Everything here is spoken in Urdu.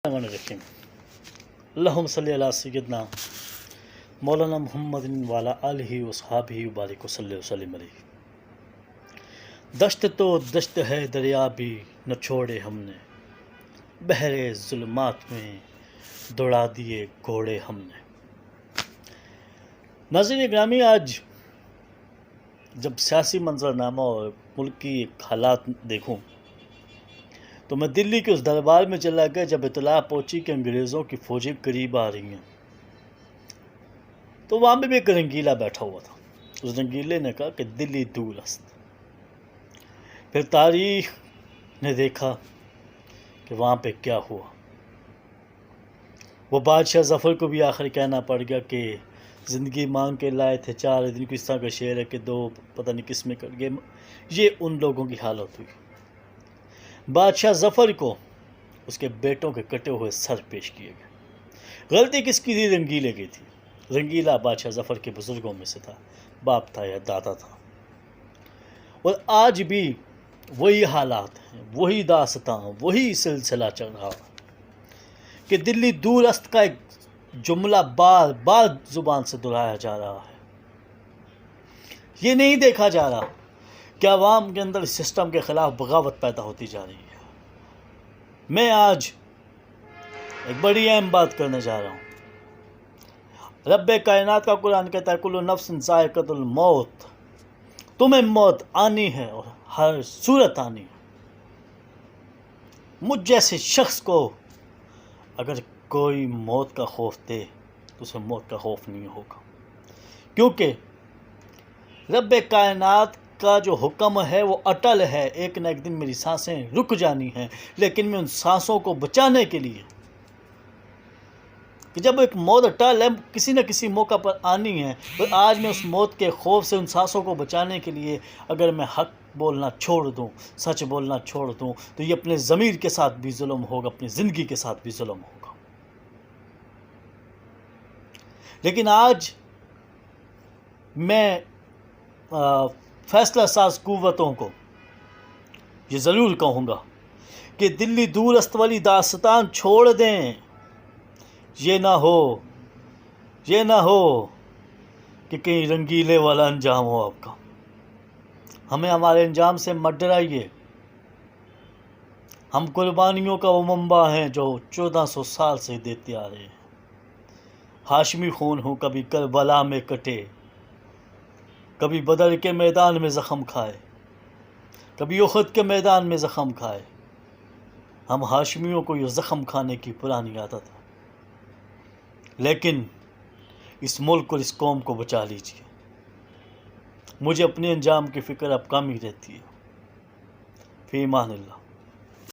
الرحمن الرحیم اللہم صلی علی سیدنا مولانا محمد والا آلہ وصحابہ وبارک وصلی وسلم علیہ۔ دشت تو دشت ہے دریا بھی نہ چھوڑے ہم نے، بحر ظلمات میں دوڑا دیے گھوڑے ہم نے۔ ناظرین گرامی، آج جب سیاسی منظرنامہ اور ملکی حالات دیکھوں تو میں دلی کے اس دربار میں چلا گیا جب اطلاع پہنچی کہ انگریزوں کی فوجیں قریب آ رہی ہیں، تو وہاں پہ بھی ایک رنگیلا بیٹھا ہوا تھا۔ اس رنگیلے نے کہا کہ دلی دور است۔ پھر تاریخ نے دیکھا کہ وہاں پہ کیا ہوا۔ وہ بادشاہ ظفر کو بھی آخر کہنا پڑ گیا کہ زندگی مانگ کے لائے تھے 4 دن، کو اس طرح کا شعر ہے کہ 2 پتہ نہیں کس میں کٹ گئے۔ یہ ان لوگوں کی حالت ہوئی۔ بادشاہ ظفر کو اس کے بیٹوں کے کٹے ہوئے سر پیش کیے گئے۔ غلطی کس کی تھی؟ رنگیلے کی تھی۔ رنگیلا بادشاہ ظفر کے بزرگوں میں سے تھا، باپ تھا یا دادا تھا۔ اور آج بھی وہی حالات ہیں، وہی داستان، وہی سلسلہ چل رہا ہے کہ دلی دور است کا ایک جملہ بار بار زبان سے دہرایا جا رہا ہے۔ یہ نہیں دیکھا جا رہا کہ عوام کے اندر اس سسٹم کے خلاف بغاوت پیدا ہوتی جا رہی ہے۔ میں آج ایک بڑی اہم بات کرنے جا رہا ہوں۔ رب کائنات کا قرآن کہتا ہے کل نفس ذائقۃ الموت، تمہیں موت آنی ہے اور ہر صورت آنی ہے۔ مجھ جیسے شخص کو اگر کوئی موت کا خوف دے تو اسے موت کا خوف نہیں ہوگا، کیونکہ رب کائنات کا جو حکم ہے وہ اٹل ہے۔ ایک نہ ایک دن میری سانسیں رک جانی ہیں، لیکن میں ان سانسوں کو بچانے کے لیے کہ جب ایک موت اٹل ہے، کسی نہ کسی موقع پر آنی ہے، تو آج میں اس موت کے خوف سے ان سانسوں کو بچانے کے لیے اگر میں حق بولنا چھوڑ دوں، سچ بولنا چھوڑ دوں، تو یہ اپنے ضمیر کے ساتھ بھی ظلم ہوگا، اپنی زندگی کے ساتھ بھی ظلم ہوگا۔ لیکن آج میں فیصلہ ساز قوتوں کو یہ ضرور کہوں گا کہ دلی دور است والی داستان چھوڑ دیں۔ یہ نہ ہو کہ کہیں رنگیلے والا انجام ہو آپ کا۔ ہمیں ہمارے انجام سے مت ڈرائیے۔ ہم قربانیوں کا وہ منبع ہیں جو 1400 سال سے دیتے آ رہے ہیں۔ ہاشمی خون ہوں، کبھی کربلا میں کٹے، کبھی بدر کے میدان میں زخم کھائے، کبھی احد کے میدان میں زخم کھائے۔ ہم ہاشمیوں کو یہ زخم کھانے کی پرانی عادت ہے، لیکن اس ملک اور اس قوم کو بچا لیجیے۔ مجھے اپنے انجام کی فکر اب کم ہی رہتی ہے۔ فی امان اللہ۔